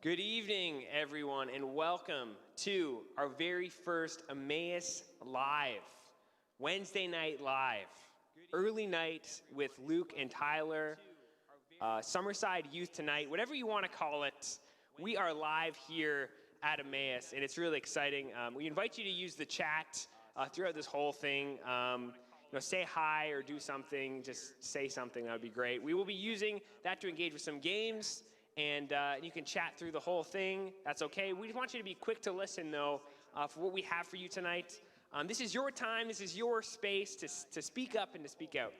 Good evening, everyone, and welcome to our very first Emmaus Live, Wednesday night live, early night with Luke and Tyler, Summerside Youth Tonight, whatever you want to call it. We are live here at Emmaus, and it's really exciting. We invite you to use the chat throughout this whole thing. Say hi or do something. Just say something. That would be great. We will be using that to engage with some games. And you can chat through the whole thing. That's okay. We just want you to be quick to listen, though, for what we have for you tonight. This is your time. This is your space to speak up and to speak out.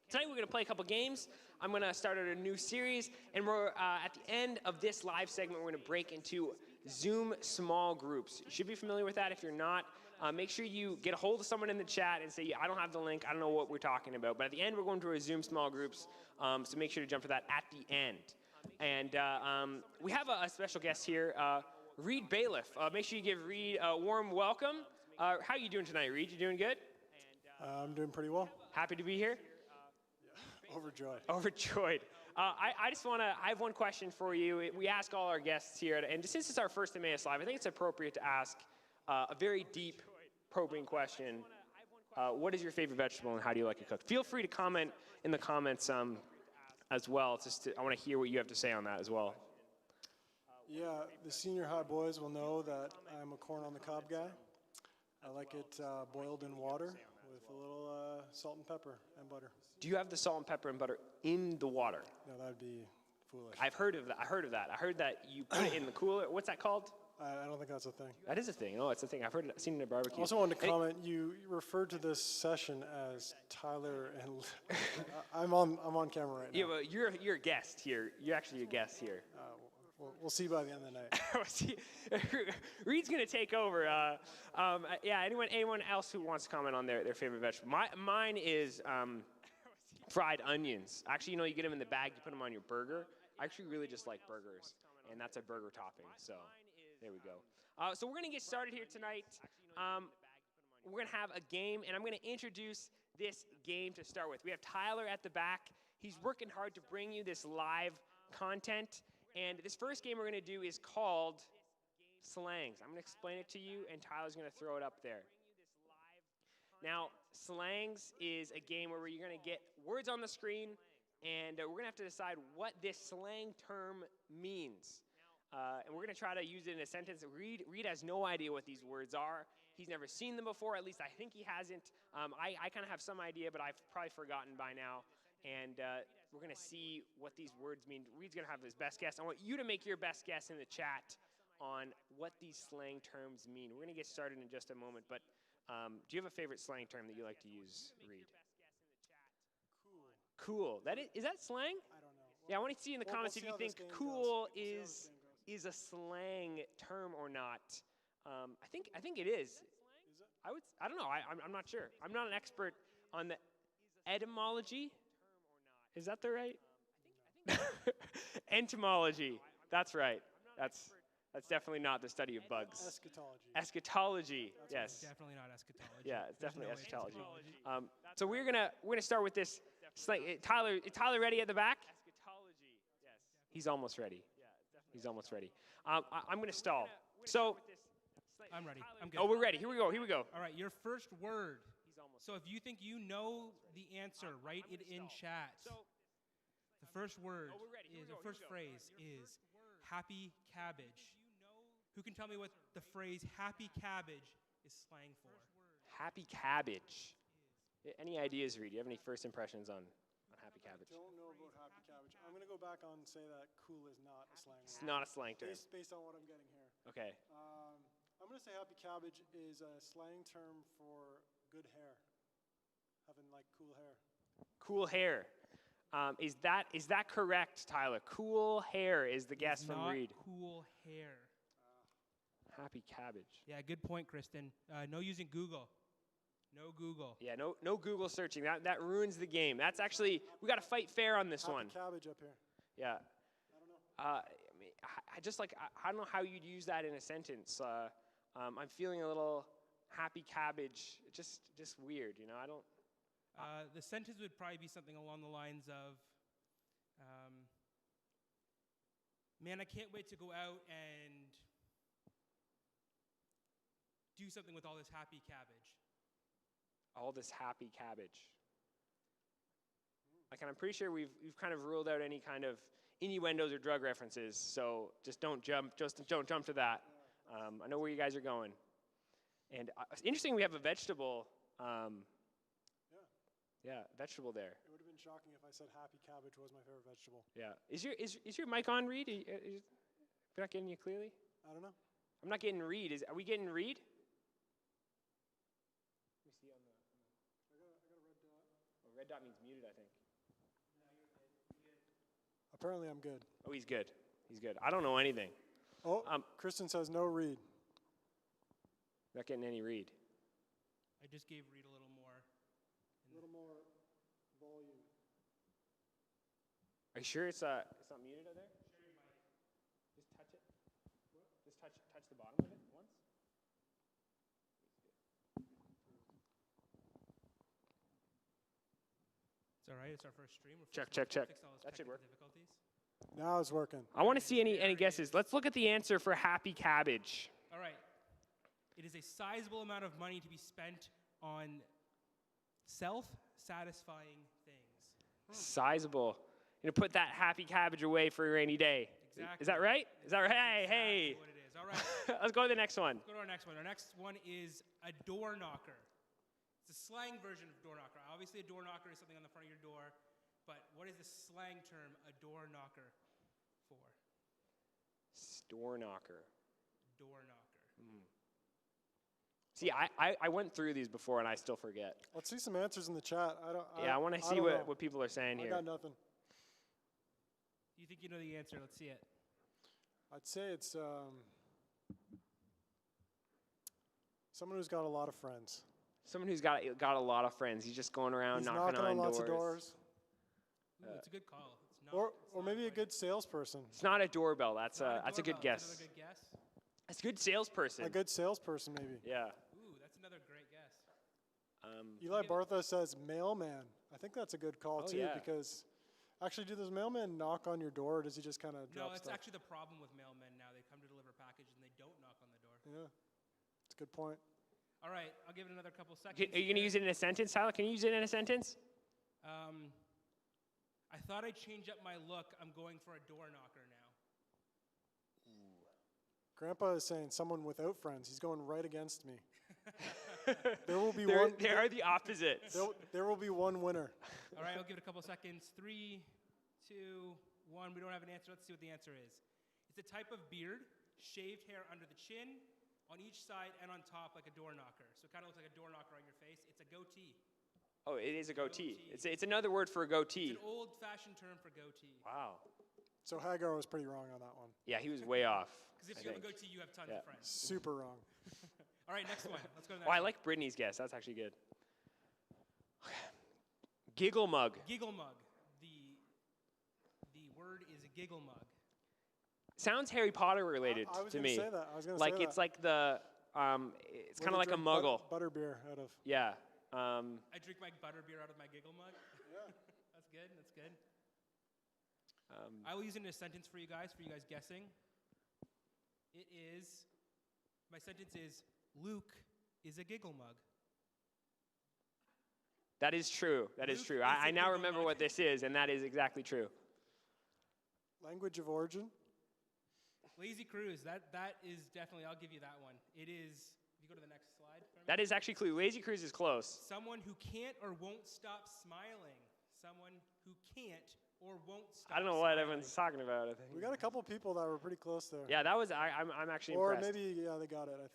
Tonight we're going to play a couple games. I'm going to start a new series. And we're at the end of this live segment, we're going to break into Zoom small groups. You should be familiar with that. If you're not, make sure you get a hold of someone in the chat and say, I don't have the link. I don't know what we're talking about. But at the end, we're going to a Zoom small groups. So make sure to jump for that at the end. And we have a special guest here, Reed Bailiff. Make sure you give Reed a warm welcome. How are you doing tonight, Reed? You doing good? I'm doing pretty well. Happy to be here? Yeah. Overjoyed. Overjoyed. I have one question for you. We ask all our guests here, and since it's our first Emmaus Live, I think it's appropriate to ask a very deep, probing question. What is your favorite vegetable, and how do you like it cooked? Feel free to comment in the comments as well. I want to hear what you have to say on that as well. Yeah, the senior high boys will know that I'm a corn on the cob guy. I like it boiled in water with a little salt and pepper and butter. Do you have the salt and pepper and butter in the water? No, that would be foolish. I've heard of that. I heard that you put it in the cooler. What's that called? I don't think that's a thing. That is a thing. Oh, it's a thing. I've seen it at barbecue. I also wanted to comment. You referred to this session as Tyler and I'm on camera right now. Yeah, well, you're a guest here. You're actually a guest here. We'll see by the end of the night. Reed's gonna take over. Yeah. Anyone else who wants to comment on their favorite vegetable? Mine is fried onions. Actually, you get them in the bag. You put them on your burger. I actually really just like burgers, and that's a burger topping. So. There we go. So we're going to get started here tonight. We're going to have a game, and I'm going to introduce this game to start with. We have Tyler at the back. He's working hard to bring you this live content. And this first game we're going to do is called Slangs. I'm going to explain it to you, and Tyler's going to throw it up there. Now, Slangs is a game where you're going to get words on the screen, and we're going to have to decide what this slang term means. And we're going to try to use it in a sentence. Reed has no idea what these words are. He's never seen them before. At least I think he hasn't. I kind of have some idea, but I've probably forgotten by now. And we're going to see what these words mean. Reed's going to have his best guess. I want you to make your best guess in the chat on what these slang terms mean. We're going to get started in just a moment. But do you have a favorite slang term that you like to use, Reed? Cool. Is that slang? I don't know. Yeah, I want to see in the comments if you think cool is a slang term or not. I think it is. Is it? I don't know. I'm not sure. I'm not an expert on the etymology. Is that the right? Entomology. That's right. That's definitely not the study of bugs. Eschatology. Yes. It's definitely not eschatology. Yeah, it's definitely eschatology. So we're gonna start with this. Tyler, is Tyler ready at the back? Eschatology. Yes. He's almost ready. He's almost ready. I'm going to stall. So, I'm ready. I'm good. Oh, we're ready. Here we go. All right, your first word. So if you think you know the answer, write it in chat. The first word the first phrase is happy cabbage. Who can tell me what the phrase happy cabbage is slang for? Happy cabbage. Any ideas, Reed? Do you have any first impressions on happy cabbage? I don't know about happy cabbage. I'm going to go back on and say that cool is not a slang word. It's not a slang term. Based on what I'm getting here. Okay. I'm going to say happy cabbage is a slang term for good hair. Having, cool hair. Cool hair. Is that correct, Tyler? Cool hair is the guess from Reed. Cool hair. Happy cabbage. Yeah, good point, Kristen. No using Google. No Google. Yeah, no Google searching. That ruins the game. That's actually, we got to fight fair on this one. Happy cabbage up here. Yeah. I don't know. I don't know how you'd use that in a sentence. I'm feeling a little happy cabbage. Just weird, I don't. The sentence would probably be something along the lines of, man, I can't wait to go out and do something with all this happy cabbage. All this happy cabbage. Like, and I'm pretty sure we've kind of ruled out any kind of innuendos or drug references, so just don't jump to that. I know where you guys are going. And it's interesting we have a vegetable. Vegetable there. It would have been shocking if I said happy cabbage was my favorite vegetable. Yeah. Is your mic on, Reed? We're not getting you clearly? I don't know. I'm not getting Reed. Are we getting Reed? Let me see on the. I got a red dot. Oh, red dot means muted, I think. Apparently I'm good. Oh, he's good. He's good. I don't know anything. Oh, Kristen says no read. Not getting any Reed. I just gave Reed a little more. A little more volume. Are you sure it's not muted out there? Sure, you might. Just touch it. What? Just touch the bottom of it once. It's all right. It's our first stream. Check. Fix all those That should technical work. difficulties. Now it's working. I want to see any guesses. Let's look at the answer for happy cabbage. All right. It is a sizable amount of money to be spent on self-satisfying things. Sizable. Put that happy cabbage away for a rainy day. Exactly. Is that right? Is that right? Hey. Exactly what it is. All right. Let's go to the next one. Let's go to our next one. Our next one is a door knocker. It's a slang version of door knocker. Obviously, a door knocker is something on the front of your door, but what is the slang term a door knocker for? Door knocker. Door knocker. See, I went through these before and I still forget. Let's see some answers in the chat. I want to see what people are saying I here. got nothing. Do you think you know the answer? Let's see it. I'd say it's someone who's got a lot of friends. Someone who's got a lot of friends. He's just going around He's knocking on doors. lots of doors. Ooh, it's a good call. It's not, Or maybe a good salesperson. It's not a doorbell. That's a good doorbell. guess. That's another good guess. That's a good salesperson. A good salesperson, maybe. Yeah. Ooh, that's another great guess. Eli Bartha says mailman. I think that's a good call, too, yeah. because actually, do those mailmen knock on your door, or does he just kind of drop No, it's stuff? actually the problem with mailmen now. They come to deliver package and they don't knock on the door. Yeah, it's a good point. All right, I'll give it another couple seconds. Are you going to use it in a sentence, Tyler? Can you use it in a sentence? I thought I'd change up my look. I'm going for a door knocker now. Grandpa is saying someone without friends. He's going right against me. There will be There one. they are the opposites. There will be one winner. All right, I'll give it a couple seconds. 3, 2, 1. We don't have an answer. Let's see what the answer is. It's a type of beard, shaved hair under the chin, on each side and on top like a door knocker. So it kind of looks like a door knocker on your face. It's a goatee. Oh, it is a goatee. It's another word for a goatee. It's an old-fashioned term for goatee. Wow. So Hagar was pretty wrong on that one. Yeah, he was way off. Because if you have a goatee, you have tons of friends. Super wrong. All right, next one. Let's go to the next Oh, I one. like Brittany's guess. That's actually good. Giggle mug. Giggle mug. The word is a giggle mug. Sounds Harry Potter related I was to gonna me. say that. I was going to Like say it's that. like the it's kind of like a muggle. Butterbeer out of. Yeah. I drink my butterbeer out of my giggle mug. Yeah. That's good. That's good. I will use it in a sentence for you guys guessing. It is, my sentence is, Luke is a giggle mug. That is true. That is Luke true. is I a now giggle remember mug. what this is, and that is exactly true. Language of origin. Lazy cruise. That is definitely, I'll give you that one. It is, if you go to the next slide. for me. That is actually clue. Lazy Cruise is close. Someone who can't or won't stop smiling. Someone who can't or won't stop I don't know what smiling. everyone's talking about. I think. We got a couple people that were pretty close there. Yeah, that was. I'm actually Or impressed. maybe they got it. I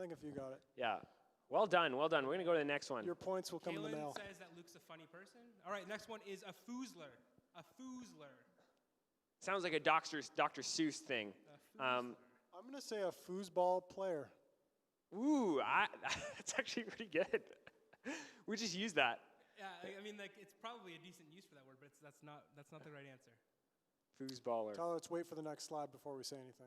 think a few got it. Yeah. Well done. Well done. We're gonna go to the next one. Your points will come in the Kaylin mail. says that Luke's a funny person. All right, next one is a foozler. A foozler. Sounds like a Dr. Seuss thing. A foozler. I'm gonna say a foosball player. Ooh, that's actually pretty good. We just used that. Yeah, I mean, like it's probably a decent use for that word, but that's not the right answer. Foosballer. Tyler, let's wait for the next slide before we say anything.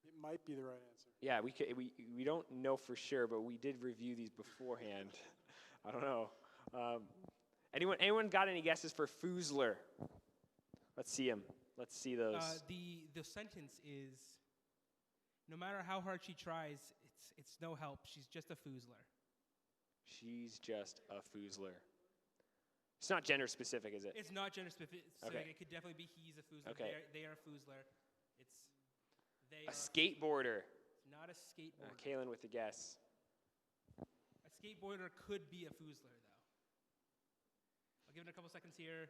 It might be the right answer. Yeah, we don't know for sure, but we did review these beforehand. I don't know. Anyone got any guesses for foozler? Let's see him. Let's see those. The sentence is, no matter how hard she tries, it's no help. She's just a foozler. She's just a foozler. It's not gender specific, is it? It's not gender specific. Okay. It could definitely be he's a foozler. Okay. They are a foozler. A skateboarder. It's not a skateboarder. Kaylin with the guess. A skateboarder could be a foozler, though. I'll give it a couple seconds here.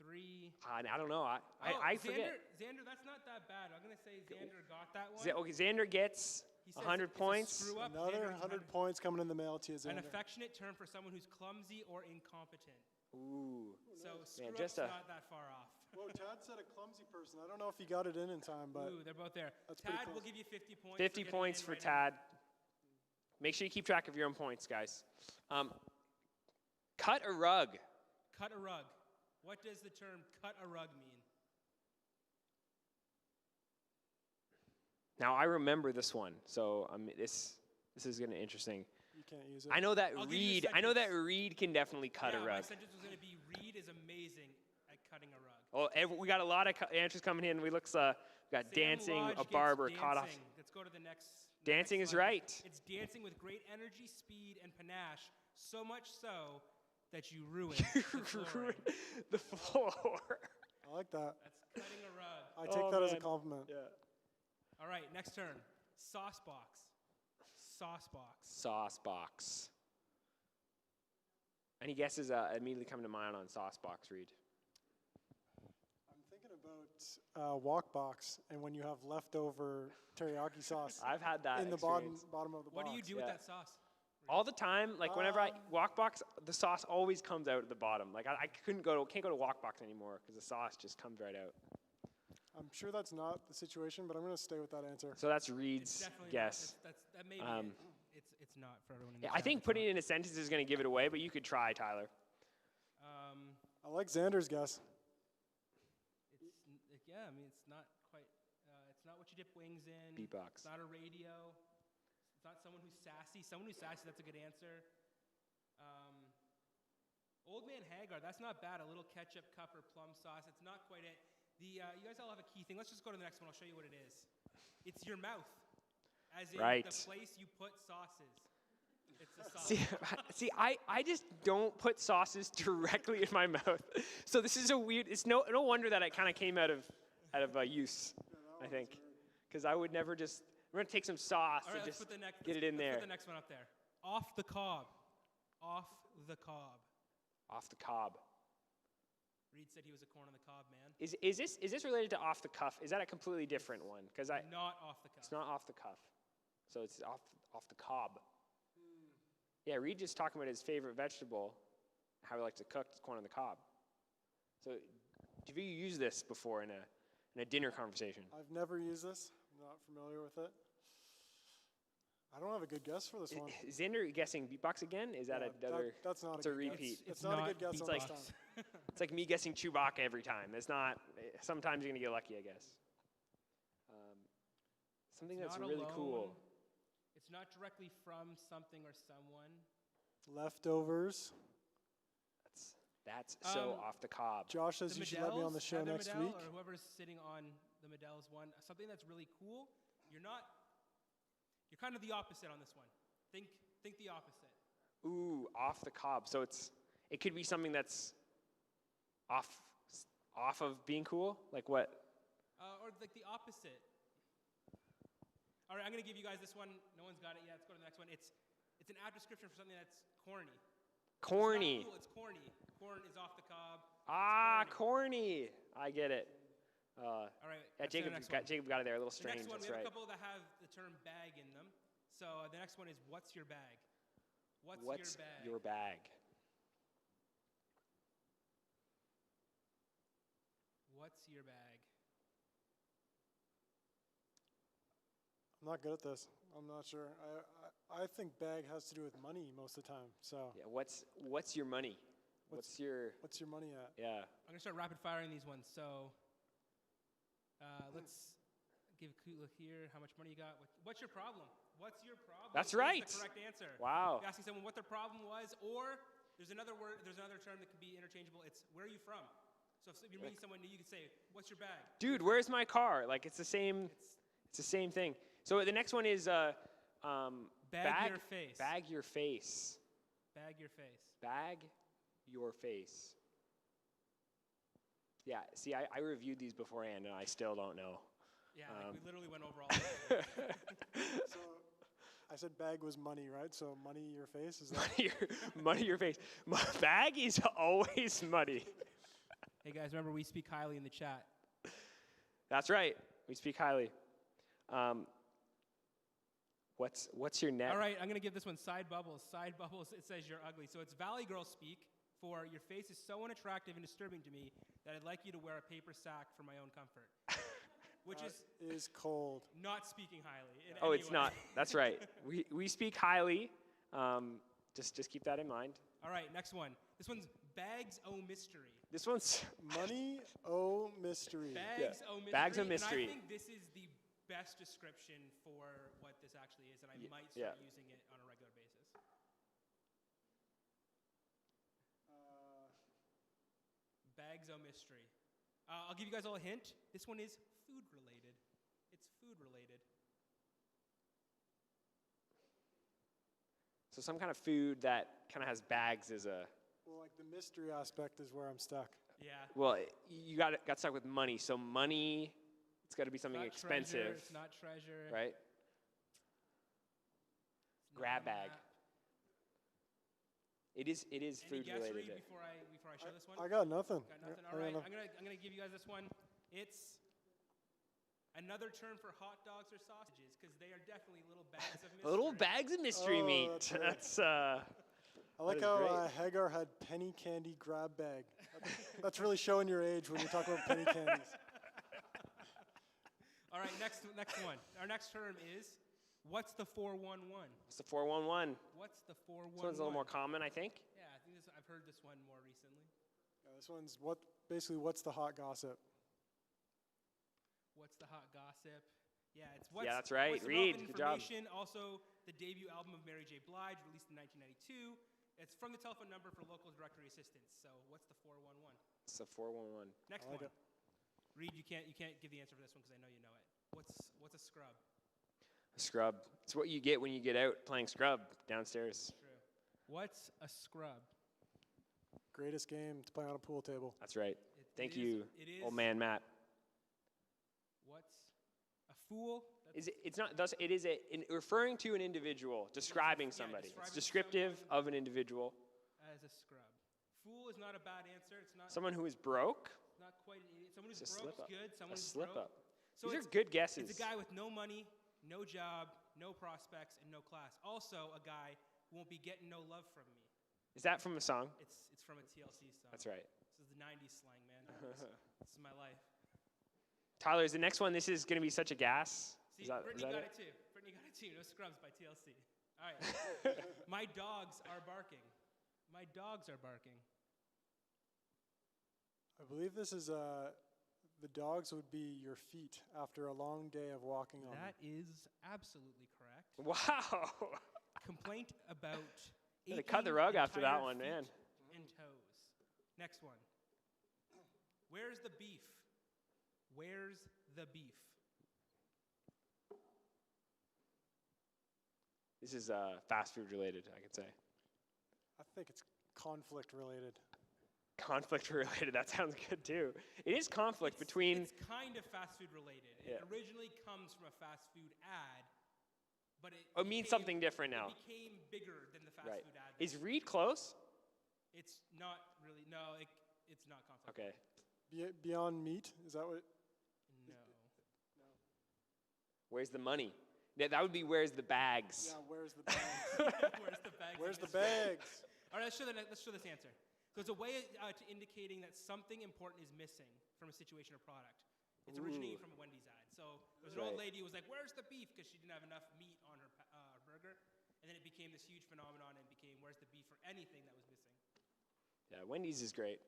3. I don't know. I forget. Xander, that's not that bad. I'm going to say Xander got that one. Okay, Xander gets He says 100 it's a points. screw up. Another Xander 100 gets points coming in the mail to you, An Xander. affectionate term for someone who's clumsy or incompetent. Ooh. So screw Man, up's not that far off. Whoa, Tad said a clumsy person. I don't know if he got it in time, but Ooh, they're both there. that's pretty Tad close. will give you 50 points. 50 points for Tad. Make sure you keep track of your own points, guys. Cut a rug. Cut a rug. What does the term cut a rug mean? Now I remember this one, so this is gonna be interesting. you can't use it. I know that I'll give you a Reed. I know that sentence. Reed can definitely cut a My rug. sentence was going to be Reed is amazing at cutting a rug. Oh, we got a lot of answers coming in. We got Sam dancing, Lodge a gets barber, caught off. dancing. Let's go to the next. Dancing next is slide. right. It's dancing with great energy, speed, and panache. So much so that you ruin the flooring. The floor. I like that. That's cutting a rug. I take Oh, that as a man. compliment. Yeah. All right, next turn. Sauce box. Sauce box. Sauce box. Any guesses immediately come to mind on sauce box, Reed? I'm thinking about walk box and when you have leftover teriyaki sauce I've had that in the experience. bottom of the What box. do you do with that sauce? All the time, like whenever I walk box, the sauce always comes out at the bottom. Like I can't go to walk box anymore because the sauce just comes right out. I'm sure that's not the situation, but I'm going to stay with that answer. So that's It's Reed's definitely guess. Not. That may be it. It's not for everyone in the Yeah, chat. I think It's putting not. it in a sentence is going to give it away, but you could try, Tyler. I like Xander's guess. Yeah, I mean, it's not quite, it's not what you dip wings in. Beatbox. It's not a radio. It's not someone who's sassy. Someone who's sassy, that's a good answer. Old Man Hagar, that's not bad. A little ketchup, cup, or plum sauce. It's not quite it. You guys all have a key thing. Let's just go to the next one. I'll show you what it is. It's your mouth, as in Right. the place you put sauces. It's a sauce. See, I just don't put sauces directly in my mouth. So this is a weird. It's no wonder that it kind of came out of use. I think, because I would never just. We're gonna take some sauce All right, and let's just put the next, get it in let's there. Put the next one up there. Off the cob. Off the cob. Off the cob. Reed said he was a corn on the cob man. Is this related to off the cuff? Is that a completely different one? Because Not off the cuff. it's not off the cuff. So it's off the cob. Yeah, Reed just talking about his favorite vegetable, how he likes to cook corn on the cob. So, have you used this before in a dinner conversation? I've never used this. I'm not familiar with it. I don't have a good guess for this one. Is Xander guessing beatbox again? Is that another? That's not it's a a good repeat. Guess. It's not a good guess on this beatbox. time. It's like me guessing Chewbacca every time. It's not. Sometimes you're gonna get lucky, I guess. Something It's that's not really alone. cool. It's not directly from something or someone. Leftovers. That's so off the cob. Josh says The you should let me on the Meddells, show Heather next Medell, week. or whoever's sitting on the Medell's one. Something that's really cool. You're kind of the opposite on this one. Think the opposite. Ooh, off the cob. So it could be something that's off of being cool. Like what? Or like the opposite. All right, I'm gonna give you guys this one. No one's got it yet. Let's go to the next one. It's an apt description for something that's corny. Corny. It's not cool, it's corny. Corn is off the cob. Corny. I get it. All right. Yeah, let's do the next one. Jacob got it there. A little The strange. next one, That's we have right. a couple that have the term bag in them. So the next one is, what's your bag? What's your bag? What's your bag? I'm not good at this. I'm not sure. I think bag has to do with money most of the time. So Yeah. What's your money? What's your? what's your money at? Yeah. I'm gonna start rapid firing these ones. So let's give a quick look here. How much money you got? What's your problem? What's your problem? That's is right. The correct answer. Wow. You're asking someone what their problem was, or there's another word. There's another term that could be interchangeable. It's where are you from? So if you're meeting someone new, you can say, "What's your bag?" Dude, where's my car? Like it's the same thing. So the next one is Bag your face. Bag your face. Bag your face. Bag your face. Yeah, see, I reviewed these beforehand, and I still don't know. Yeah, like we literally went over all of it. So I said bag was money, right? So money your face, is that? Money your face. Bag is always money. Hey guys, remember we speak highly in the chat. That's right. We speak highly. What's your net? All right, I'm gonna give this one side bubbles. Side bubbles. It says you're ugly. So it's Valley Girl speak for your face is so unattractive and disturbing to me that I'd like you to wear a paper sack for my own comfort. Which is cold. Not speaking highly. In Oh, any it's way. not. That's right. We speak highly. Just keep that in mind. All right, next one. This one's Bags O Mystery. This one's Money, oh, mystery. Bags O Mystery. Bags O Mystery. And I think this is the best description for what this actually is, and I might start using it on a regular basis. Bags O Mystery. I'll give you guys all a hint. This one is food related. It's food related. So some kind of food that kind of has bags as a. Well, like the mystery aspect is where I'm stuck. Yeah. Well, you got stuck with money. So money, it's got to be something Not expensive, treasure, it's not treasure. right? It's Grab not a bag. map. It is Any food guess, related. Reed, before I show this one? I got nothing. Got nothing. I All right, got I'm gonna give you guys this one. It's another term for hot dogs or sausages because they are definitely little bags of mystery. Little bags of mystery Oh, meat. that's right. That's I like is how great. Hagar had penny candy grab bag. That's really showing your age when you talk about penny candies. All right, next one. Our next term is what's the 411? It's the 411. What's the 411? This one's a little more common, I think. Yeah, I think I've heard this one more recently. This one's what's the hot gossip? What's the hot gossip? Yeah, it's what's, Yeah, that's right. what's the Reed, relevant good job. information. Also, the debut album of Mary J. Blige, released in 1992. It's from the telephone number for local directory assistance. So, what's the 411? It's the 411. Next I like one. it. Reed, you can't give the answer for this one because I know you know it. What's a scrub? A scrub. It's what you get when you get out playing scrub downstairs. True. What's a scrub? Greatest game to play on a pool table. That's right. Thank It you, is. old man Matt. What's a fool? It's not. Thus, it is referring to an individual, describing somebody. It's descriptive of an individual. As a scrub. Fool is not a bad answer. It's not. Someone who is broke. Not quite an idiot. Someone who's It's a broke slip up. is good. Someone A who's slip broke. up. So These are good guesses. It's a guy with no money, no job, no prospects, and no class. Also, a guy who won't be getting no love from me. Is that from a song? It's from a TLC song. That's right. This is the 90s slang, man. This is my life. Tyler, is the next one? This is going to be such a gas. See, Is that Brittany got it too. Brittany got it too. No Scrubs by TLC. All right. My dogs are barking. My dogs are barking. I believe this is the dogs would be your feet after a long day of walking on That them. is absolutely correct. Wow. Complaint about Gotta cut the rug after that one, man. And toes. Next one. Where's the beef? Where's the beef? This is fast food related, I could say. I think it's conflict related. Conflict related. That sounds good too. It is conflict between. It's kind of fast food related. It originally comes from a fast food ad, but it means something different now. It became bigger than the fast Right. food ad. Is Reed close? It's not really. No, it's not conflict. Okay. Beyond meat, is that what? No. Where's the money? Yeah, that would be where's the bags. Yeah, where's the bags? Where's the bags? Where's of the mystery? bags? All right, let's show this answer. So it's a way to indicating that something important is missing from a situation or product. It's originating from a Wendy's ad. So there was an old lady who was like, "Where's the beef?" Because she didn't have enough meat on her burger, and then it became this huge phenomenon and became "Where's the beef?" for anything that was missing. Yeah, Wendy's is great.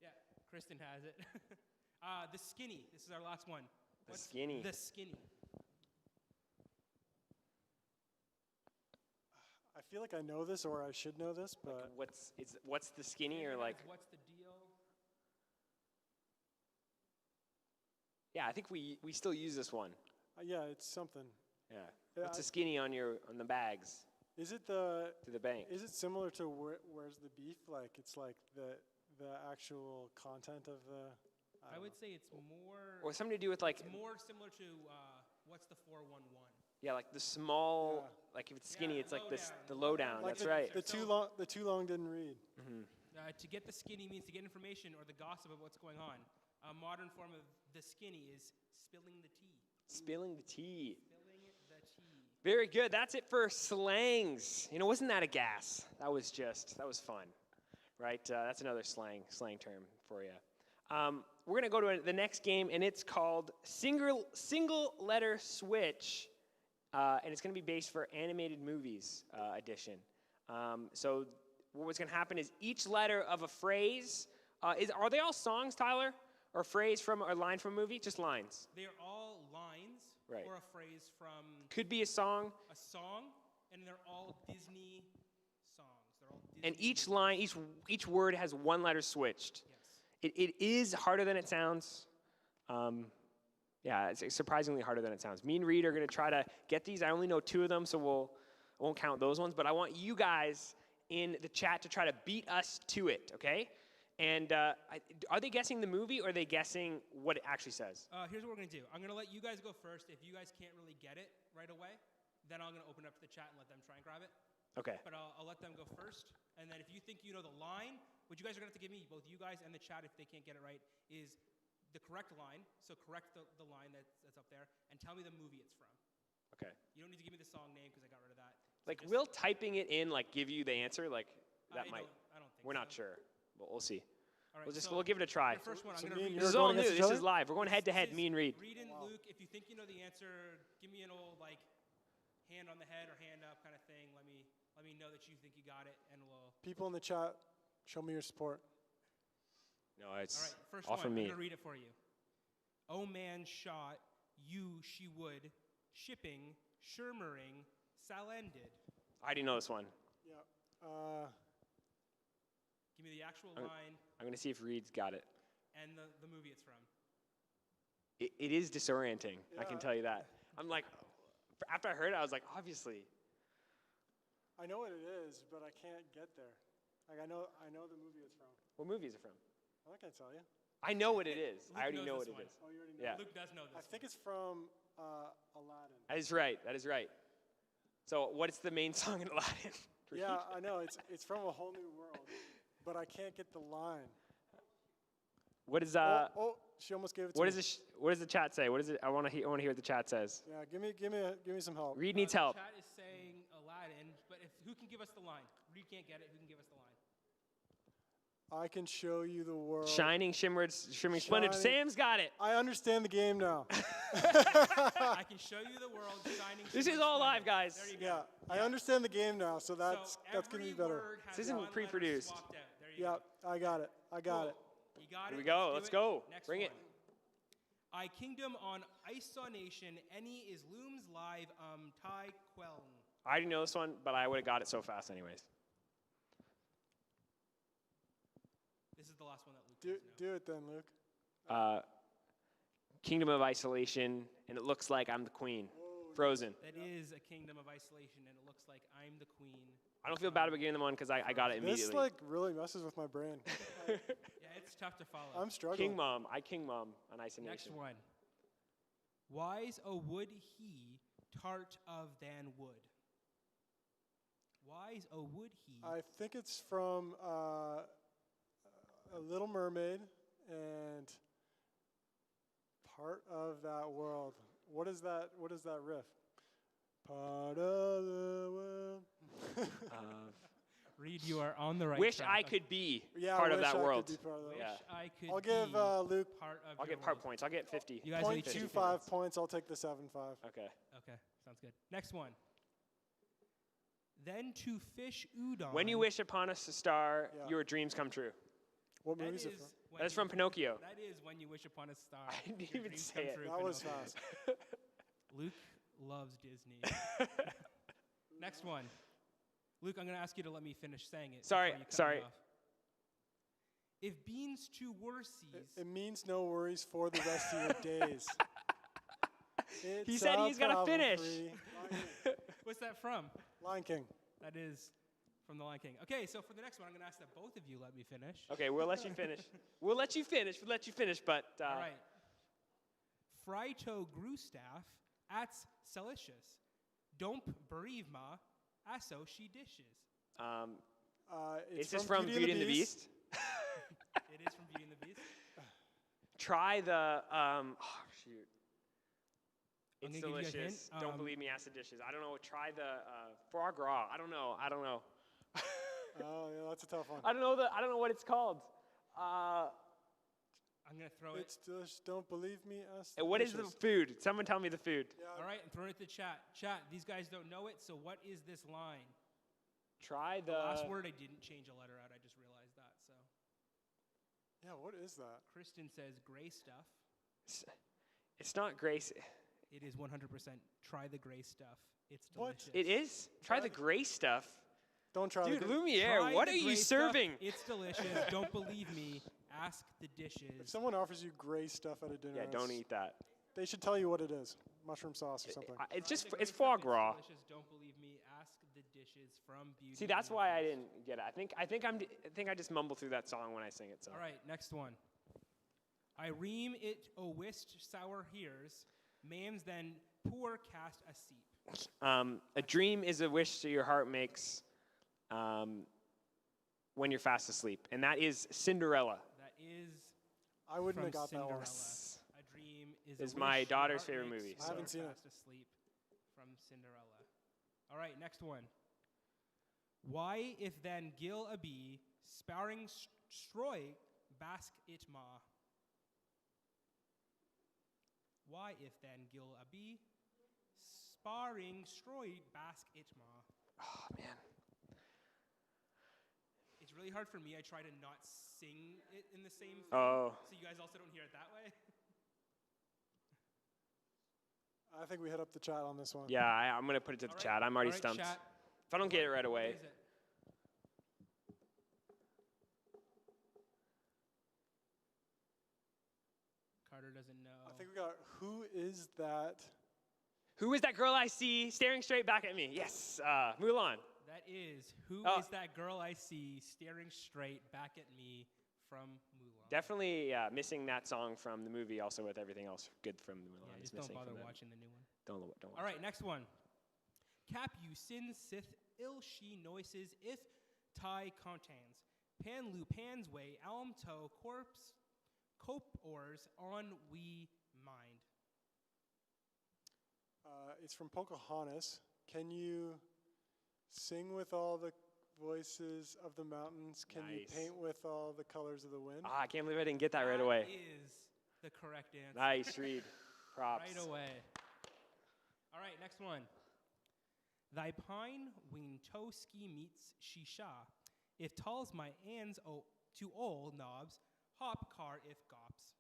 Yeah, Kristen has it. The skinny. This is our last one. The skinny. The skinny. I feel like I know this or I should know this, but What's the skinny or like? What's the deal? Yeah, I think we still use this one. Yeah, it's something. Yeah. Yeah, What's the skinny on the bags Is it the? to the bank? Is it similar to where's the beef? Like it's like the actual content of the. I would say it's more. Or something to do with like It's more similar to what's the 411? yeah, like the small Yeah. like if it's skinny, Yeah, it's like this lowdown. the lowdown. Like That's the, right. The too long didn't read. To get the skinny means to get information or the gossip of what's going on. A modern form of the skinny is spilling the tea. Spilling the tea. Spilling the tea. Very good. That's it for slangs. Wasn't that a gas? That was fun, right? That's another slang term for you. We're gonna go to the next game, and it's called Single Letter Switch, and it's gonna be based for animated movies edition. So what's gonna happen is each letter of a phrase are they all songs, Tyler, or phrase from or line from a movie? Just lines. They are all lines Right. or a phrase from Could be a song. a song, and they're all Disney songs. They're all Disney. And each line, each word has one letter switched. Yes. It is harder than it sounds. Yeah, it's surprisingly harder than it sounds. Me and Reed are going to try to get these. I only know 2 of them, so I won't count those ones. But I want you guys in the chat to try to beat us to it, okay? And are they guessing the movie, or are they guessing what it actually says? Here's what we're going to do. I'm going to let you guys go first. If you guys can't really get it right away, then I'm going to open up the chat and let them try and grab it. Okay. But I'll let them go first. And then if you think you know the line, what you guys are going to have to give me, both you guys and the chat, if they can't get it right, is the correct line. So correct the line that's up there, and tell me the movie it's from. Okay. You don't need to give me the song name because I got rid of that. So Like, just- will typing it in, like, give you the answer? Like, that might. I don't think We're so. not sure, but we'll see. All right, We'll give it a try. The first one, So I'm me going to and read. This is You're all going new. against each This other? is live. We're going head to head, This me and Reed. Reed and Luke, if you think you know the answer, give me an old like hand on the head or hand up kind of thing. Let me know that you think you got it, and we'll. People in the chat, show me your support. No, All it's right, first all one. from me. I'm gonna read it for you. Oh man, shot you, she would, shipping, shurmuring, salended. I already know this one. Yeah. Give me the actual I'm- line I'm going to see if Reed's got it. and the movie it's from. It is disorienting, I can Yeah. tell you that. I'm like, after I heard it, I was like, obviously. I know what it is, but I can't get there. Like I know the movie it's from. What movie is it from? I can't tell you. I know what it is. Luke I already knows know this what it one. is. Oh, you already know. Yeah. Luke does know this. I think it's from Aladdin. That is right. That is right. So what is the main song in Aladdin? Reed? Yeah, I know. It's from A Whole New World, but I can't get the line. What is She almost gave it to what me. is it? What does the chat say? What is it? I want to hear what the chat says. Yeah, give me some help. Reed needs help. The chat is saying Aladdin, but who can give us the line? Reed can't get it. Who can give us the line? I can show you the world. Shining, shimmering, splendid. Shining. Sam's got it. I understand the game now. I can show you the world shining. This is shimmering, all live, splendid. guys. There you Yeah, go. I understand the game now, so that's so gonna be every better. word has This isn't one letter pre-produced. swapped out. There you Yeah, go. I got it. I got it. Cool. You got Here it. we go. do Let's it. go. Next Bring one. it. I kingdom on Nation. Any is looms live. Tai Queln. I already know this one, but I would have got it so fast anyways. This is the last one that Luke Do does know. it then, Luke. Kingdom of Isolation, and it looks like I'm the queen. Frozen. That is a kingdom of isolation, and it looks like I'm the queen. I don't feel bad about getting them on because I got it immediately. This like really messes with my brain. Yeah, it's tough to follow. I'm struggling. King Mom. King Mom on Isolation. Next one. Wise a would he, tart of than wood. Wise a would he. I think it's from A Little Mermaid and Part of That World. What is that riff? Part of the world. Reed, you are on the right Wish track. I could be Yeah, part of wish that I could world. be part of that Wish world. I could I'll give be Luke part of I'll your get part world. points. I'll get 50. You guys point each 2.5 points. I'll take the 7.5. Okay. Okay, sounds good. Next one. Then to fish udon. When you wish upon a star, Yeah. your dreams come true. What That movie is is it from? when That's you- from Pinocchio. That is when you wish upon a star. I didn't your even dreams say come it. true, That was Pinocchio. fast. Luke loves Disney. Next one. Luke, I'm going to ask you to let me finish saying it. Sorry, before you cut me sorry. off. If beans to worsies. It means no worries for the rest of your days. He said he's got to finish. What's that from? Lion King. That is from the Lion King. Okay, so for the next one, I'm going to ask that both of you let me finish. Okay, we'll let you finish. We'll let you finish, but... All right. Freito Grustaff ats Selicious. Don't bereave ma, aso she dishes. It's is this from Beauty and the Beast? It is from Beauty and the Beast. Try the... shoot. I'm It's gonna give you a delicious. hint. Don't believe me, ask the dishes. I don't know. Try the foie gras. I don't know. Oh, yeah, that's a tough one. I don't know what it's called. I'm going to throw it. It's just, don't believe me, ask What is the food? Someone tell me the food. Yeah, All right, I'm throwing it to chat. Chat, these guys don't know it, so what is this line? Try The last word, I didn't change a letter out. I just realized that. So. Yeah, what is that? Kristen says gray stuff. It's not Grace. It is 100% try the gray stuff. It's What? delicious. It is? Try the gray stuff. Don't try Dude, the Lumiere, Try what the are you gray stuff. serving? It's delicious. Don't believe me. Ask the dishes. If someone offers you gray stuff at a dinner, Yeah, don't eat that. They should tell you what it is. Mushroom sauce or something. It's Try just, the it's gray foie stuff. gras. It's delicious. Don't believe me. Ask the dishes from Beauty. See, that's and the why I Beast. didn't get it. I think I just mumble through that song when I sing it. So. All right, next one. I ream it o wist sour hears, mams then poor cast a seep. A dream is a wish that your heart makes when you're fast asleep, and that is Cinderella. That is I wouldn't from have got Cinderella. that one. A dream is Is a my wish daughter's your favorite heart movie, makes so- I haven't seen it. fast asleep from Cinderella. All right, next one. Why if then gil a bee sparring stroy bask it ma? Why if then gil a bee sparring stroy bask it ma? Oh man. It's really hard for me. I try to not sing it in the same thing. Oh. So you guys also don't hear it that way? I think we hit up the chat on this one. Yeah, I'm gonna put it to the All right, chat. I'm already all right, stumped. chat. If I don't get it right What away, is it? Carter doesn't know. I think we got who is that? who is that girl I see staring straight back at me? Yes, Mulan. That is, who is Oh. that girl I see staring straight back at me from Mulan? Definitely missing that song from the movie. Also with everything else good from Mulan. Yeah, is just don't missing bother from that. watching the new one. Don't watch. All right, next one. Cap you sin sith ill she noises if tai contans. Pan lu pan's way alm toe corpse cope ors on we mind. It's from Pocahontas. Can you sing with all the voices of the mountains? Can you Nice. paint with all the colors of the wind? I can't believe I didn't get that right away. That is the correct answer. Nice read. Props. Right away. All right, next one. Thy pine wing toe ski meets shisha. If talls my ands to all knobs, hop car if gops.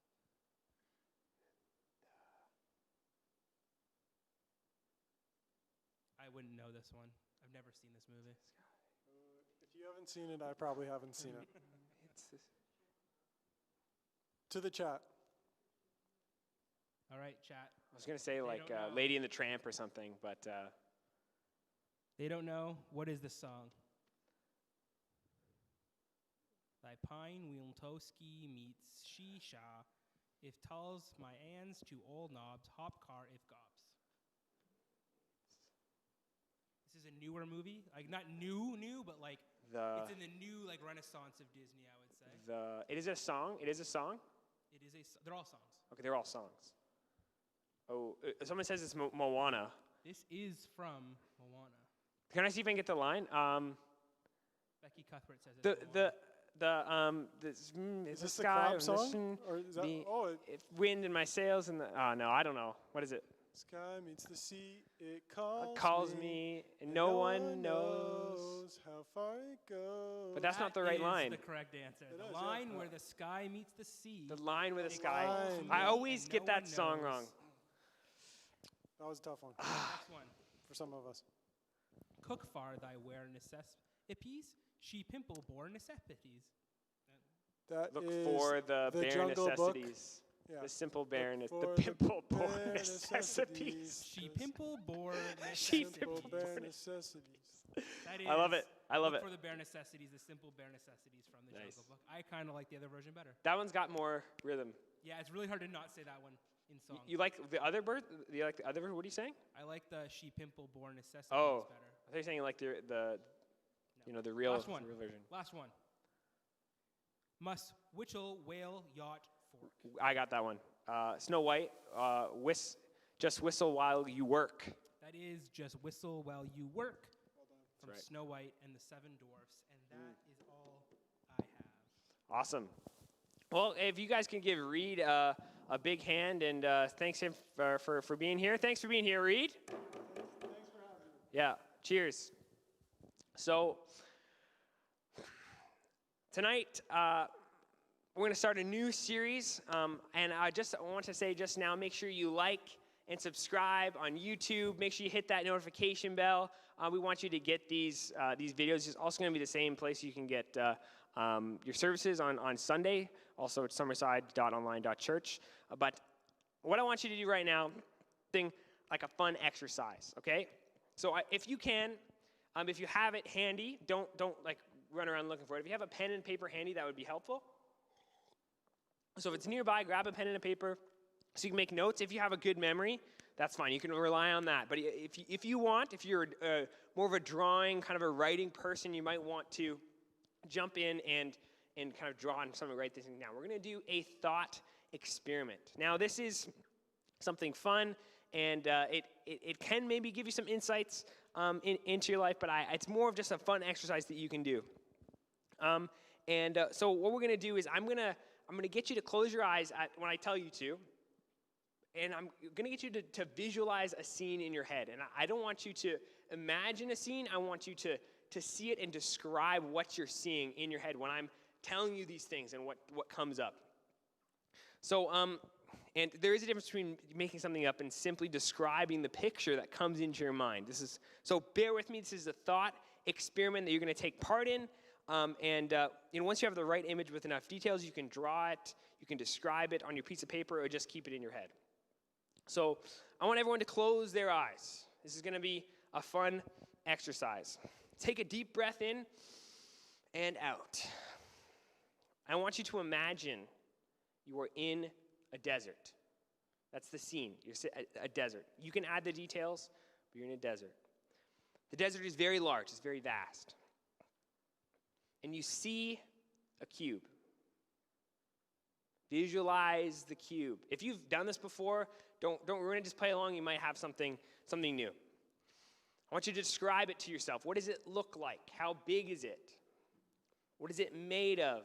I wouldn't know this one. I've never seen this movie. If you haven't seen it, I probably haven't seen it. It's this- To the chat. All right, chat. I was gonna say like don't know. Lady and the Tramp or something, but They don't know. What is this song? Thy pine wheel toski meets shisha. If talls my ands to all knobs, hop car if gops. This is a newer movie. Like not new, but like it's in the new like renaissance of Disney, I would say. It is a song. It is a song. They're all songs. Okay, they're all songs. Oh, someone says it's Moana. This is from Moana. Can I see if I can get the line? Becky Cuthbert says it's Moana. Is the this the sky crab song? listen, Or is that, the it, wind in my sails and the no, I don't know. What is it? sky meets the sea, it calls, Calls me and no one knows. how far it goes. But that's not the right is line. the correct answer. It The is, yeah. line where the sky meets the sea. The line with the It sky. calls Line. I me always and get no that one song knows. wrong. That was a tough one Next one. for some of us. Cook far thy wear necessities, she pimple bore necessities. That Look is for the bare Jungle Book. necessities. Yeah. The simple bare, Look the for pimple the poor bare necessities. She pimple bore She necessities. Simple pimple bare board. necessities. That is, I love it. I love look it. for the bare necessities, the simple bare necessities from the Nice. Jungle Book. I kind of like the other version better. That one's got more rhythm. Yeah, it's really hard to not say that one in song. You like the other bird? You like the other bird? What are you saying? I like the she pimple bore necessities Oh, better. I thought you were saying you like the you know, the real, Last one. the real version. Last one. Must whittle whale yacht fork. I got that one. Snow White, just whistle while you work. That is just whistle while you work from right. Snow White and the Seven Dwarfs, and that is all I have. Awesome. Well, if you guys can give Reed a big hand, and thanks him for being here. Thanks for being here, Reed. Thanks for having me. Yeah, cheers. So, tonight, we're going to start a new series, and I want to say just now, make sure you like and subscribe on YouTube. Make sure you hit that notification bell. We want you to get these videos. It's also going to be the same place you can get your services on Sunday. Also, it's summerside.online.church. But what I want you to do right now, like a fun exercise, okay? So if you can, if you have it handy, don't like run around looking for it. If you have a pen and paper handy, that would be helpful. So if it's nearby, grab a pen and a paper so you can make notes. If you have a good memory, that's fine. You can rely on that. But if you're more of a drawing, kind of a writing person, you might want to jump in and kind of draw on something, write this thing down. We're going to do a thought experiment. Now, this is something fun, and it can maybe give you some insights into your life, but it's more of just a fun exercise that you can do. So what we're going to do is I'm going to get you to close your eyes when I tell you to, and I'm going to get you to visualize a scene in your head. And I don't want you to imagine a scene. I want you to see it and describe what you're seeing in your head when I'm telling you these things and what comes up. So, and there is a difference between making something up and simply describing the picture that comes into your mind. So bear with me. This is a thought experiment that you're going to take part in. Once you have the right image with enough details, you can draw it, you can describe it on your piece of paper, or just keep it in your head. So I want everyone to close their eyes. This is going to be a fun exercise. Take a deep breath in and out. I want you to imagine you are in a desert. That's the scene. You're a desert. You can add the details, but you're in a desert. The desert is very large. It's very vast. And you see a cube. Visualize the cube. If you've done this before, don't ruin it. Just play along. You might have something new. I want you to describe it to yourself. What does it look like? How big is it? What is it made of?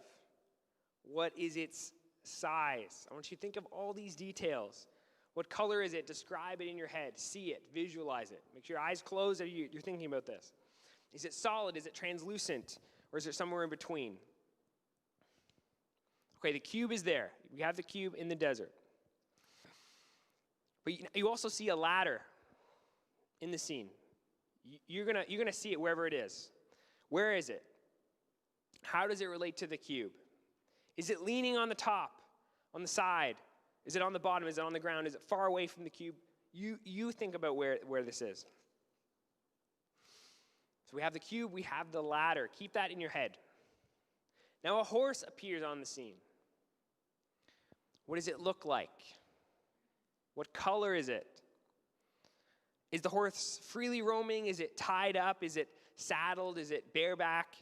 What is its size? I want you to think of all these details. What color is it? Describe it in your head. See it. Visualize it. Make sure your eyes closed as you're thinking about this. Is it solid? Is it translucent? Or is it somewhere in between? Okay, the cube is there. We have the cube in the desert. But you also see a ladder in the scene. You're gonna see it wherever it is. Where is it? How does it relate to the cube? Is it leaning on the top, on the side? Is it on the bottom? Is it on the ground? Is it far away from the cube? You think about where this is. So we have the cube, we have the ladder. Keep that in your head. Now a horse appears on the scene. What does it look like? What color is it? Is the horse freely roaming? Is it tied up? Is it saddled? Is it bareback?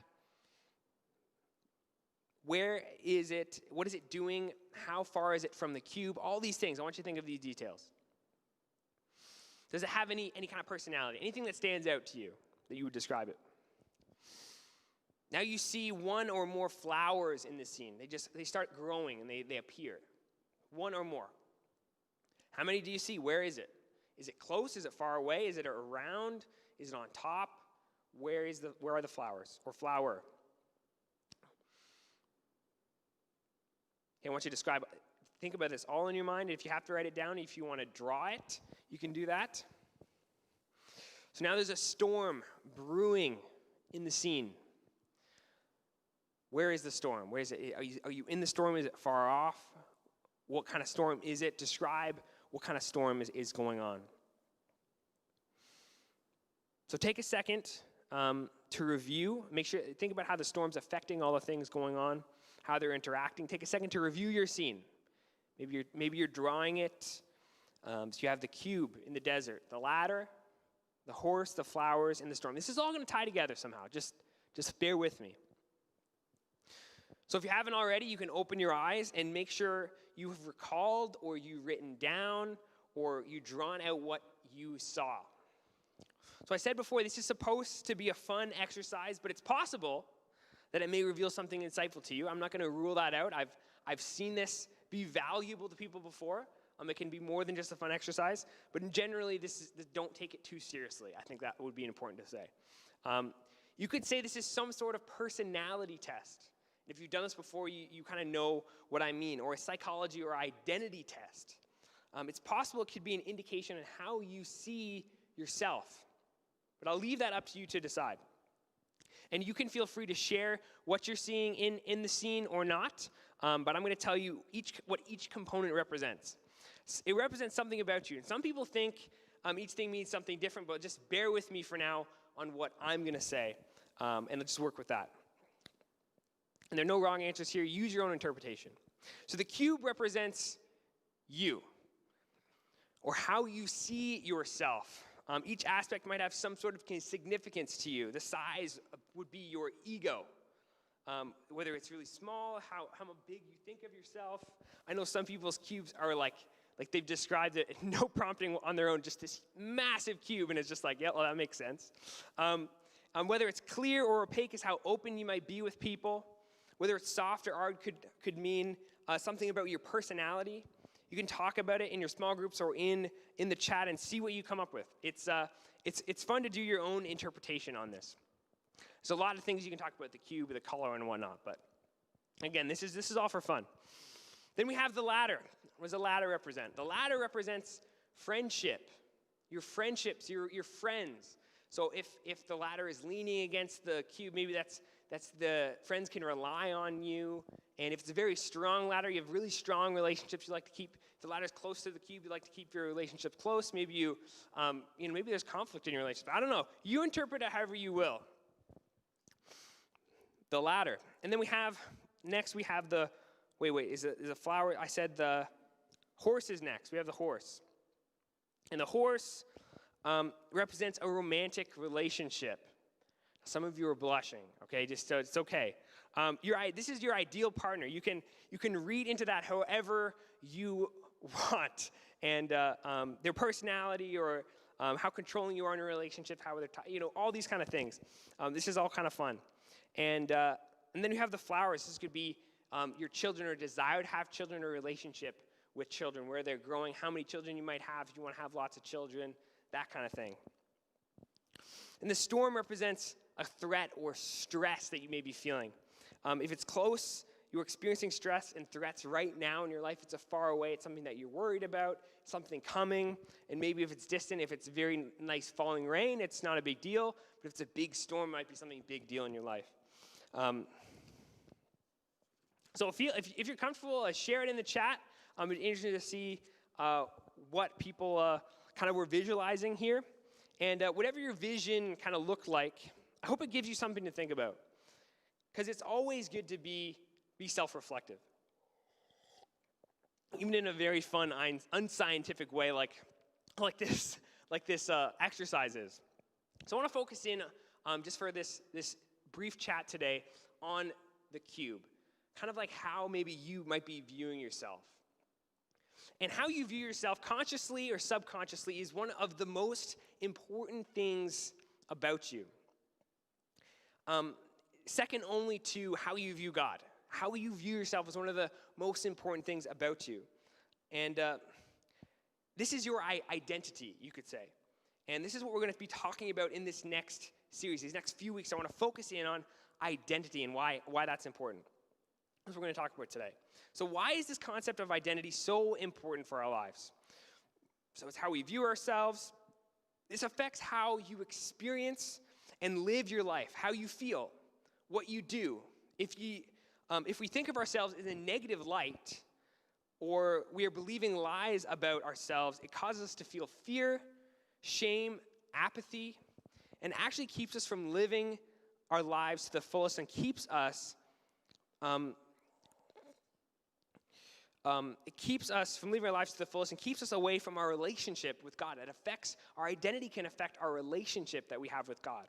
Where is it? What is it doing? How far is it from the cube? All these things. I want you to think of these details. Does it have any kind of personality? Anything that stands out to you that you would describe it? Now you see one or more flowers in the scene. They start growing and they appear. One or more. How many do you see? Where is it? Is it close? Is it far away? Is it around? Is it on top? Where are the flowers or flower? Okay, I want you to think about this all in your mind. If you have to write it down, if you want to draw it, you can do that. So now there's a storm brewing in the scene. Where is the storm? Where is it? Are you in the storm? Is it far off? What kind of storm is it? Describe what kind of storm is going on. So take a second to review. Think about how the storm's affecting all the things going on, how they're interacting. Take a second to review your scene. Maybe you're drawing it. So you have the cube in the desert, the ladder, the horse, the flowers, and the storm. This is all going to tie together somehow. Just bear with me. So if you haven't already, you can open your eyes and make sure you have recalled or you've written down or you've drawn out what you saw. So I said before, this is supposed to be a fun exercise, but it's possible that it may reveal something insightful to you. I'm not going to rule that out. I've seen this be valuable to people before. It can be more than just a fun exercise, but generally, don't take it too seriously. I think that would be important to say. You could say this is some sort of personality test. If you've done this before, you kind of know what I mean, or a psychology or identity test. It's possible it could be an indication on how you see yourself. But I'll leave that up to you to decide. And you can feel free to share what you're seeing in the scene or not, but I'm going to tell you what each component represents. It represents something about you. And some people think each thing means something different, but just bear with me for now on what I'm going to say, and let's just work with that. And there are no wrong answers here. Use your own interpretation. So the cube represents you, or how you see yourself. Each aspect might have some sort of significance to you. The size would be your ego. Whether it's really small, how big you think of yourself. I know some people's cubes are like they've described it, no prompting on their own, just this massive cube, and it's just like, yeah, well, that makes sense. Whether it's clear or opaque is how open you might be with people. Whether it's soft or hard could mean something about your personality. You can talk about it in your small groups or in the chat and see what you come up with. It's fun to do your own interpretation on this. There's a lot of things you can talk about, the cube, the color, and whatnot. But again, this is all for fun. Then we have the ladder. What does the ladder represent? The ladder represents friendship. Your friendships, your friends. So if the ladder is leaning against the cube, maybe that's the friends can rely on you. And if it's a very strong ladder, you have really strong relationships you like to keep. If the ladder's close to the cube, you like to keep your relationship close. Maybe maybe there's conflict in your relationship. I don't know. You interpret it however you will. The ladder. And then we have the, is a flower? I said the horse is next. We have the horse. And the horse represents a romantic relationship. Some of you are blushing, okay? Just so it's okay. This is your ideal partner. You can read into that however you want, and their personality or how controlling you are in a relationship, how they're all these kind of things. This is all kind of fun, and then you have the flowers. This could be your children or desire to have children or relationship with children, where they're growing, how many children you might have, if you want to have lots of children, that kind of thing. And the storm represents a threat or stress that you may be feeling. If it's close, you're experiencing stress and threats right now in your life. It's a far away. It's something that you're worried about, something coming. And maybe if it's distant, if it's very nice falling rain, it's not a big deal. But if it's a big storm, it might be something big deal in your life. So if you're comfortable, share it in the chat. It's interesting to see what people kind of were visualizing here. And whatever your vision kind of looked like, I hope it gives you something to think about. Because it's always good to be self-reflective. Even in a very fun, unscientific way like this exercise is. So I want to focus in, just for this brief chat today, on the cube. Kind of like how maybe you might be viewing yourself. And how you view yourself, consciously or subconsciously, is one of the most important things about you. Second only to how you view God. How you view yourself is one of the most important things about you. And this is your identity, you could say. And this is what we're going to be talking about in this next series. These next few weeks, I want to focus in on identity and why that's important. That's what we're going to talk about today. So why is this concept of identity so important for our lives? So it's how we view ourselves. This affects how you experience and live your life, how you feel, what you do, If we think of ourselves in a negative light, or we are believing lies about ourselves, it causes us to feel fear, shame, apathy, and actually keeps us from living our lives to the fullest and keeps us from living our lives to the fullest and keeps us away from our relationship with God. It affects, our identity can affect our relationship that we have with God.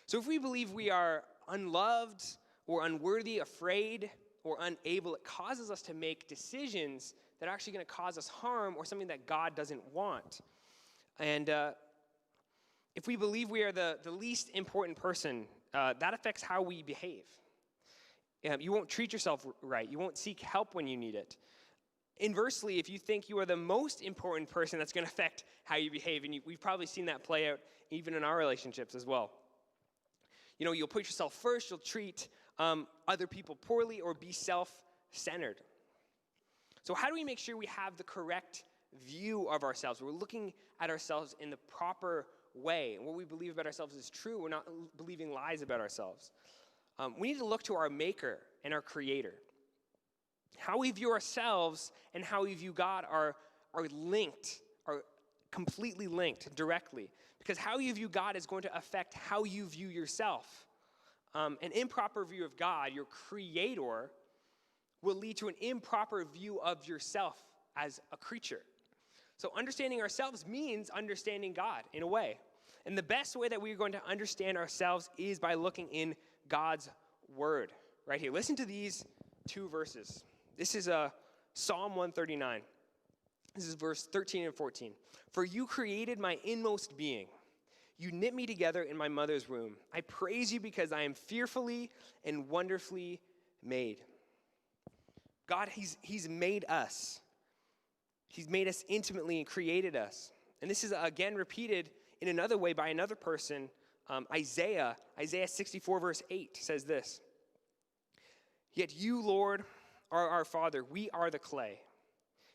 So if we believe we are unloved or unworthy, afraid, or unable, it causes us to make decisions that are actually going to cause us harm or something that God doesn't want. And if we believe we are the least important person, that affects how we behave. You won't treat yourself right. You won't seek help when you need it. Inversely, if you think you are the most important person, that's going to affect how you behave. And we've probably seen that play out even in our relationships as well. You know, you'll put yourself first, you'll treat other people poorly, or be self-centered. So how do we make sure we have the correct view of ourselves? We're looking at ourselves in the proper way, and what we believe about ourselves is true. We're not believing lies about ourselves. We need to look to our Maker and our Creator. How we view ourselves and how we view God are linked, are completely linked directly. Because how you view God is going to affect how you view yourself. An improper view of God, your Creator, will lead to an improper view of yourself as a creature. So understanding ourselves means understanding God in a way. And the best way that we're going to understand ourselves is by looking in God's Word. Right here. Listen to these two verses. This is Psalm 139. This is verse 13 and 14. For you created my inmost being. You knit me together in my mother's womb. I praise you because I am fearfully and wonderfully made. God, He's made us. He's made us intimately and created us. And this is again repeated in another way by another person. Isaiah 64 verse 8 says this. Yet you, Lord, are our Father. We are the clay.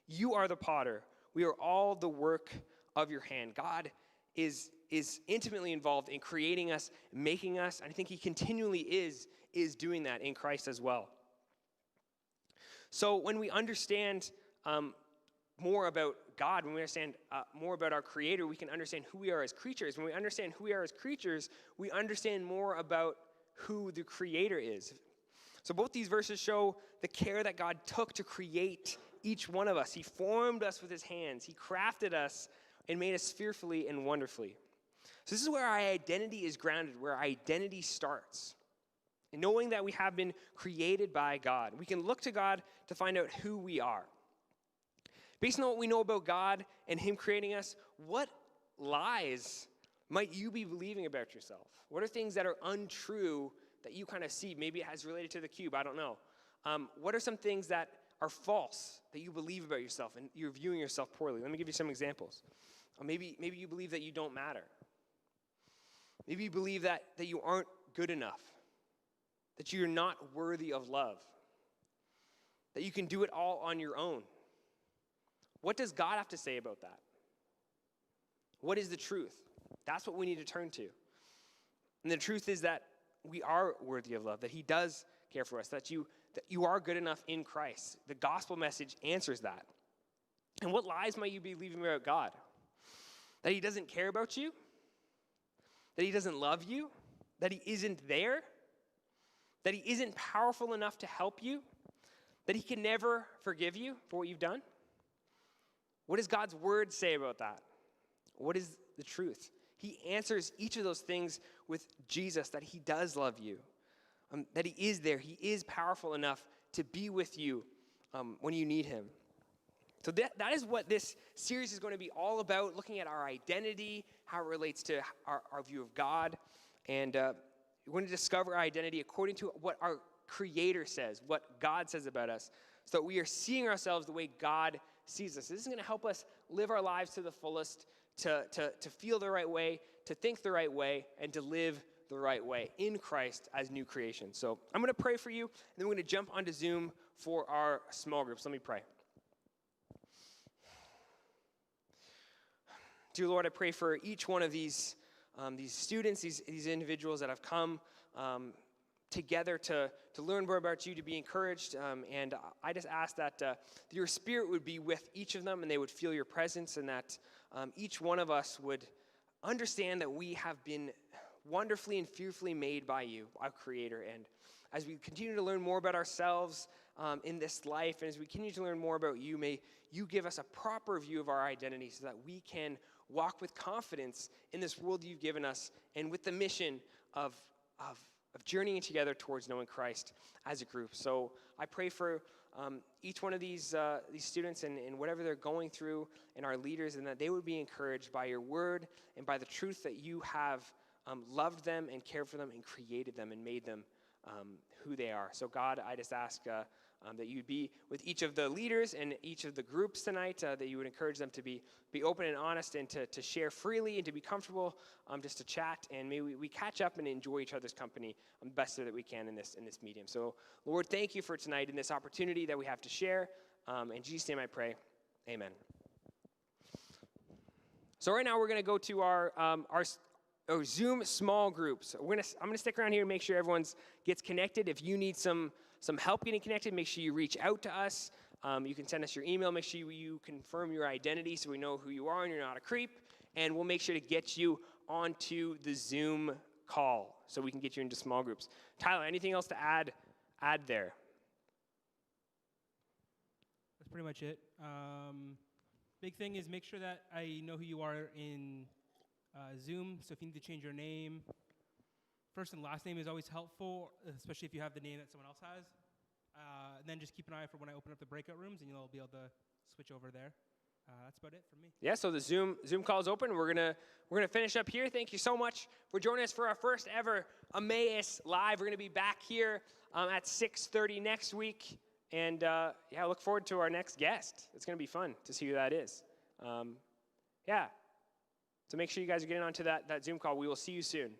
You are the potter. We are all the work of your hand. God is intimately involved in creating us, making us, and I think He continually is doing that in Christ as well. So when we understand more about God, when we understand more about our Creator, we can understand who we are as creatures. When we understand who we are as creatures, we understand more about who the Creator is. So both these verses show the care that God took to create each one of us. He formed us with His hands. He crafted us and made us fearfully and wonderfully. So this is where our identity is grounded, where our identity starts. And knowing that we have been created by God, we can look to God to find out who we are. Based on what we know about God and Him creating us, what lies might you be believing about yourself? What are things that are untrue that you kind of see? Maybe it has related to the cube, I don't know. What are some things that are false that you believe about yourself and you're viewing yourself poorly? Let me give you some examples. Maybe you believe that you don't matter. Maybe you believe that you aren't good enough, that you're not worthy of love, that you can do it all on your own. What does God have to say about that? What is the truth? That's what we need to turn to. And the truth is that we are worthy of love, that He does care for us, that you are good enough in Christ. The gospel message answers that. And what lies might you be believing about God? That He doesn't care about you? That He doesn't love you? That He isn't there? That He isn't powerful enough to help you? That He can never forgive you for what you've done? What does God's word say about that? What is the truth? He answers each of those things with Jesus, that He does love you, that He is there. He is powerful enough to be with you when you need Him. So that is what this series is going to be all about, looking at our identity, how it relates to our view of God. And we're going to discover our identity according to what our Creator says, what God says about us, so that we are seeing ourselves the way God sees us. This is going to help us live our lives to the fullest, to feel the right way, to think the right way, and to live the right way in Christ as new creation. So I'm going to pray for you, and then we're going to jump onto Zoom for our small groups. Let me pray. Dear Lord, I pray for each one of these students, these individuals that have come together to learn more about you, to be encouraged. And I just ask that your Spirit would be with each of them and they would feel your presence, and that each one of us would understand that we have been wonderfully and fearfully made by you, our Creator. And as we continue to learn more about ourselves in this life, and as we continue to learn more about you, may you give us a proper view of our identity so that we can walk with confidence in this world you've given us, and with the mission of journeying together towards knowing Christ as a group. So I pray for each one of these students and whatever they're going through, and our leaders, and that they would be encouraged by your word and by the truth that you have loved them and cared for them and created them and made them who they are. So God, I just ask that you'd be with each of the leaders and each of the groups tonight, that you would encourage them to be open and honest, and to share freely, and to be comfortable just to chat. And may we catch up and enjoy each other's company the best that we can in this medium. So Lord, thank you for tonight and this opportunity that we have to share. In Jesus' name I pray, amen. So right now we're going to go to our Zoom small groups. I'm going to stick around here and make sure everyone gets connected. If you need some help getting connected, make sure you reach out to us. You can send us your email. Make sure you confirm your identity so we know who you are and you're not a creep. And we'll make sure to get you onto the Zoom call so we can get you into small groups. Tyler, anything else to add there? That's pretty much it. Big thing is make sure that I know who you are in Zoom. So if you need to change your name, first and last name is always helpful, especially if you have the name that someone else has. And then just keep an eye out for when I open up the breakout rooms, and you'll be able to switch over there. That's about it from me. Yeah, so the Zoom call is open. We're gonna finish up here. Thank you so much for joining us for our first ever Emmaus Live. We're gonna be back here at 6:30 next week, and look forward to our next guest. It's gonna be fun to see who that is. So make sure you guys are getting onto that Zoom call. We will see you soon.